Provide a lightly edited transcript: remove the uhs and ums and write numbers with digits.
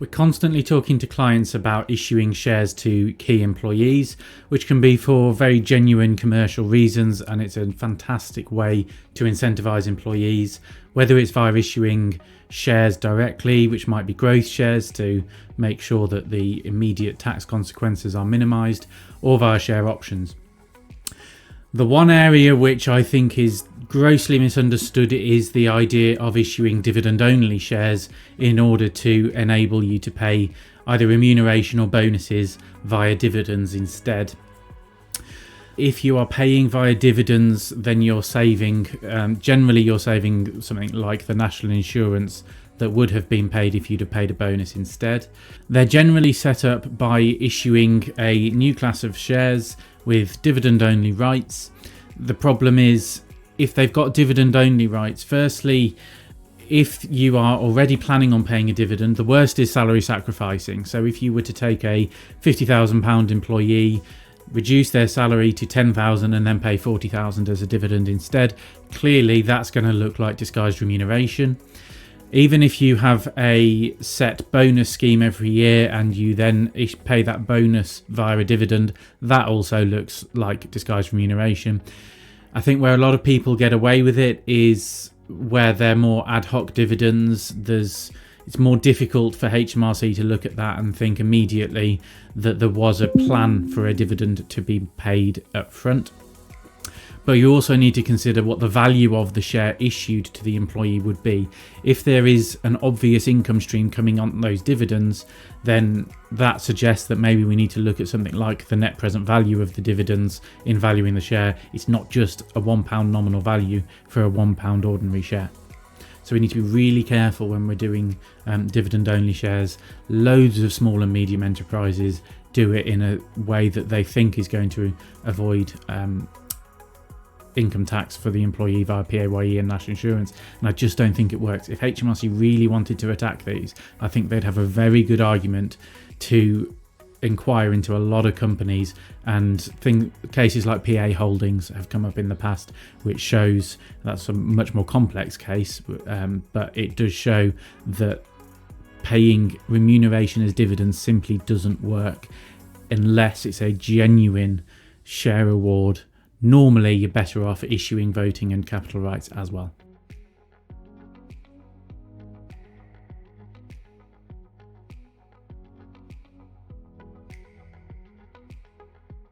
We're constantly talking to clients about issuing shares to key employees, which can be for very genuine commercial reasons, and it's a fantastic way to incentivize employees, whether it's via issuing shares directly, which might be growth shares to make sure that the immediate tax consequences are minimized, or via share options. The one area which I think is grossly misunderstood is the idea of issuing dividend-only shares in order to enable you to pay either remuneration or bonuses via dividends instead. If you are paying via dividends, then you're saving, generally you're saving something like the national insurance that would have been paid if you'd have paid a bonus instead. They're generally set up by issuing a new class of shares with dividend-only rights. The problem is, if they've got dividend-only rights, firstly, if you are already planning on paying a dividend, the worst is salary sacrificing. So if you were to take a £50,000 employee, reduce their salary to $10,000 and then pay $40,000 as a dividend instead, clearly that's going to look like disguised remuneration. Even if you have a set bonus scheme every year and you then pay that bonus via a dividend, that also looks like disguised remuneration. I think where a lot of people get away with it is where they're more ad hoc dividends. It's more difficult for HMRC to look at that and think immediately that there was a plan for a dividend to be paid up front. But you also need to consider what the value of the share issued to the employee would be. If there is an obvious income stream coming on those dividends, then that suggests that maybe we need to look at something like the net present value of the dividends in valuing the share. It's not just a £1 nominal value for a £1 ordinary share. So we need to be really careful when we're doing dividend-only shares. Loads of small and medium enterprises do it in a way that they think is going to avoid income tax for the employee via PAYE and national insurance, and I just don't think it works. If HMRC really wanted to attack these, I think they'd have a very good argument to inquire into a lot of companies, and cases like PA Holdings have come up in the past, which shows that's a much more complex case, but it does show that paying remuneration as dividends simply doesn't work unless it's a genuine share award. Normally, you're better off issuing voting and capital rights as well.